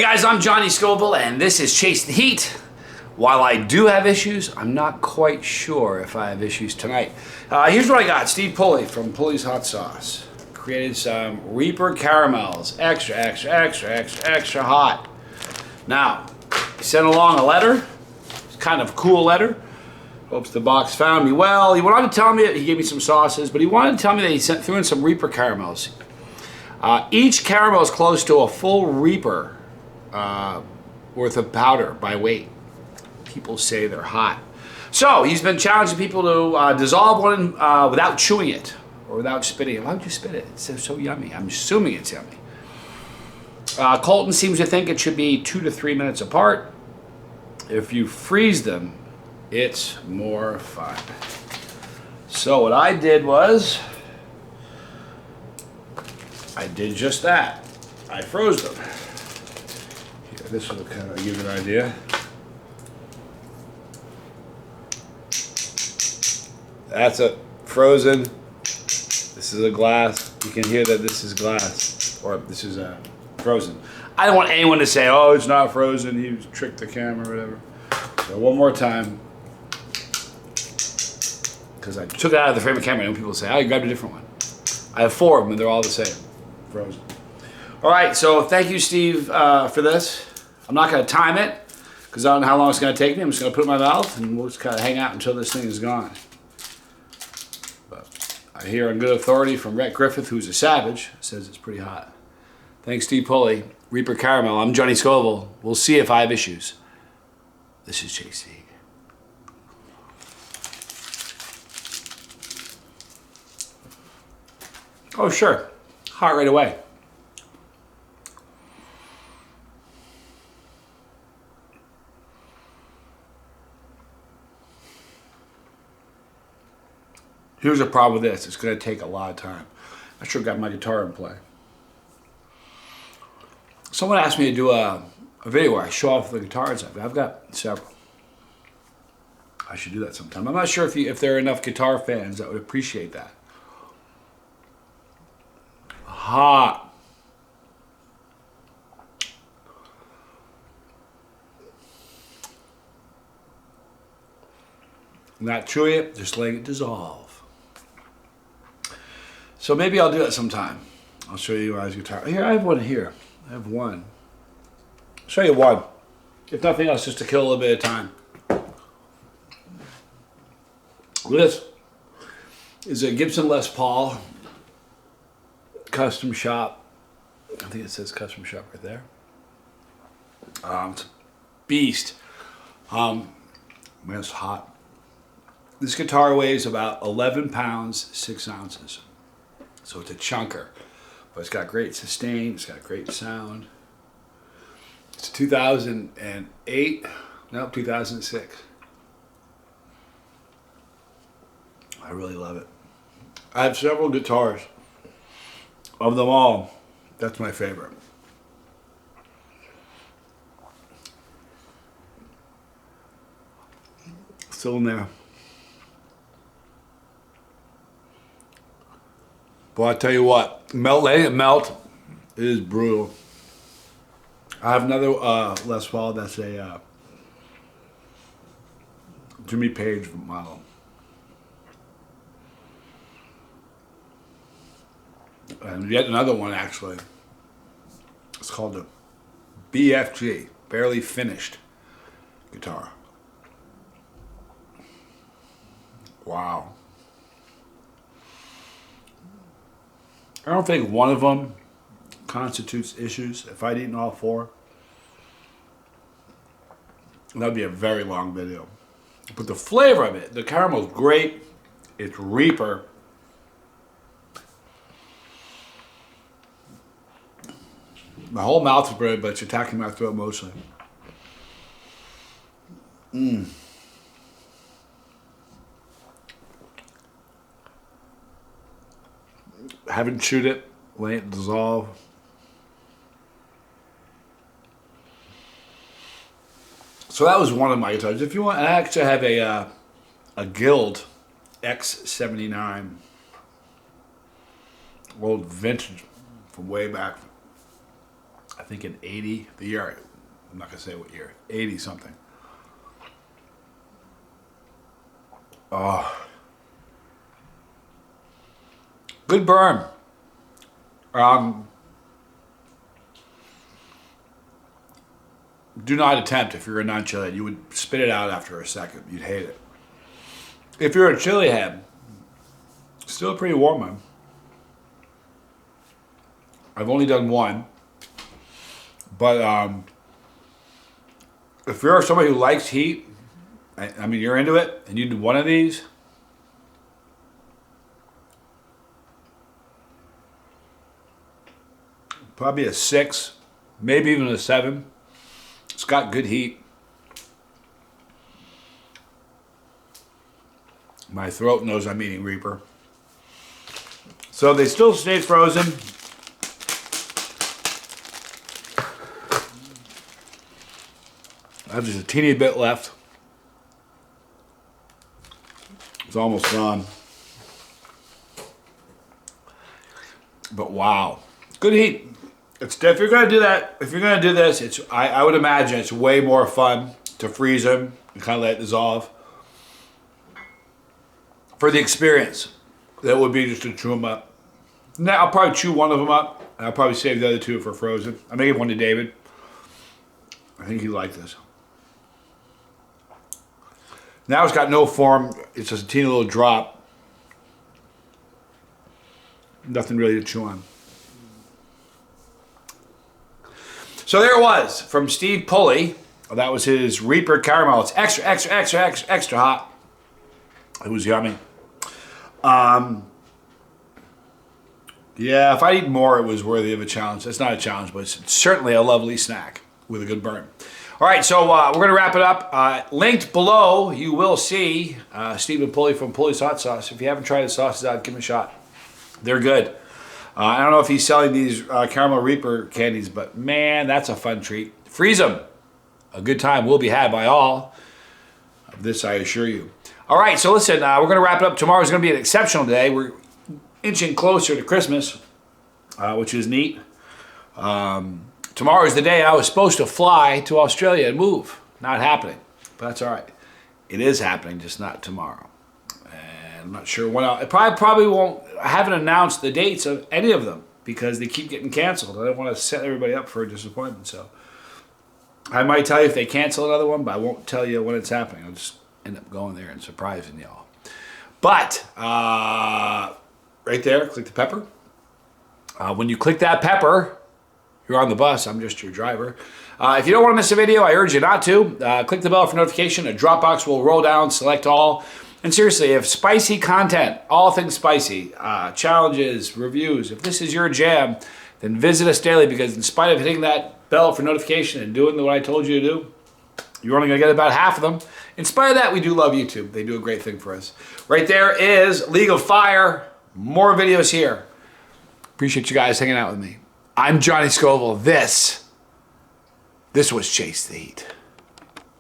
Hey guys, I'm Johnny Scoble and this is Chase the Heat. While I do have issues, I'm not quite sure if I have issues tonight. Here's what I got. Steve Pulley from Pulley's Hot Sauce created some Reaper caramels. Extra hot. Now, he sent along a letter. It's kind of a cool letter. Hopes the box found me well. He wanted to tell me, he gave me some sauces, but he wanted to tell me that he threw in some Reaper caramels. Each caramel is close to a full Reaper worth of powder by weight. People say they're hot. So he's been challenging people to dissolve one without chewing it or without spitting it. Why would you spit it? It's so yummy. I'm assuming it's yummy. Colton seems to think it should be 2 to 3 minutes apart. If you freeze them, it's more fun. So what I did was, I did just that. I froze them. Here, this will kind of give you an idea. That's a frozen. This is a glass. You can hear that this is glass, or this is frozen. I don't want anyone to say, "Oh, it's not frozen. He tricked the camera," or whatever. So one more time, because I took it out of the frame of camera. I know people say, "Oh, you grabbed a different one." I have 4 of them, and they're all the same, frozen. All right. So thank you, Steve, for this. I'm not going to time it because I don't know how long it's going to take me. I'm just going to put it in my mouth, and we'll just kind of hang out until this thing is gone. I hear on good authority from Rhett Griffith, who's a savage, says it's pretty hot. Thanks, Steve Pulley. Reaper Caramel. I'm Johnny Scoble. We'll see if I have issues. This is Chase the Heat. Oh, sure. Hot right away. Here's the problem with this. It's going to take a lot of time. I should have got my guitar and play. Someone asked me to do a video where I show off the guitars I've got several. I should do that sometime. I'm not sure if there are enough guitar fans that would appreciate that. Hot. Not chewing it, just letting it dissolve. So maybe I'll do that sometime. I'll show you guys guitar. Here, I have one here. I have one. I'll show you one. If nothing else, just to kill a little bit of time. This is a Gibson Les Paul custom shop. I think it says custom shop right there. It's a beast. Man, it's hot. This guitar weighs about 11 pounds, 6 ounces. So it's a chunker, but it's got great sustain, it's got great sound. It's 2008, no, 2006. I really love it. I have several guitars. Of them all, that's my favorite. Still in there. Well, I tell you what, letting it melt is brutal. I have another Les Paul that's a Jimmy Page model. And yet another one, actually. It's called the BFG, Barely Finished guitar. Wow. I don't think one of them constitutes issues. If I'd eaten all 4, that'd be a very long video. But the flavor of it, the caramel's great. It's Reaper. My whole mouth is red, but it's attacking my throat mostly. Haven't chewed it, let it dissolve. So that was one of my guitars. If you want, I actually have a Guild X79 old vintage from way back. I think in 80, the year, I'm not going to say what year, 80 something. Oh. Good burn. Do not attempt if you're a non-chili. You would spit it out after a second. You'd hate it. If you're a chili head, still pretty warm, man. I've only done one. But if you're somebody who likes heat, I mean, you're into it, and you do one of these, probably a 6, maybe even a 7. It's got good heat. My throat knows I'm eating Reaper. So they still stay frozen. I have just a teeny bit left. It's almost gone. But wow, good heat. If you're gonna do that, if you're gonna do this, I would imagine it's way more fun to freeze them and kind of let it dissolve. For the experience, that would be just to chew them up. Now I'll probably chew one of them up, and I'll probably save the other 2 for frozen. I may give one to David. I think he'd like this. Now it's got no form. It's just a teeny little drop. Nothing really to chew on. So there it was from Steve Pulley. That was his Reaper Caramel. It's extra, extra, extra, extra, extra hot. It was yummy. Yeah, if I eat more, it was worthy of a challenge. It's not a challenge, but it's certainly a lovely snack with a good burn. All right, so we're going to wrap it up. Linked below, you will see Stephen Pulley from Pulleys Hot Sauce. If you haven't tried the sauces out, give them a shot. They're good. I don't know if he's selling these Caramel Reaper candies, but man, that's a fun treat. Freeze them. A good time will be had by all. This I assure you. All right, so listen, we're going to wrap it up. Tomorrow's going to be an exceptional day. We're inching closer to Christmas, which is neat. Tomorrow is the day I was supposed to fly to Australia and move. Not happening, but that's all right. It is happening, just not tomorrow. And I'm not sure when I probably won't. I haven't announced the dates of any of them because they keep getting canceled. I don't want to set everybody up for a disappointment. So I might tell you if they cancel another one, but I won't tell you when it's happening. I'll just end up going there and surprising y'all. But right there, click the pepper. When you click that pepper, you're on the bus. I'm just your driver. If you don't want to miss a video, I urge you not to. Click the bell for notification. A Dropbox will roll down, select all. And seriously, if spicy content, all things spicy, challenges, reviews, if this is your jam, then visit us daily because in spite of hitting that bell for notification and doing what I told you to do, you're only going to get about half of them. In spite of that, we do love YouTube. They do a great thing for us. Right there is League of Fire. More videos here. Appreciate you guys hanging out with me. I'm Johnny Scoville. This was Chase the Heat.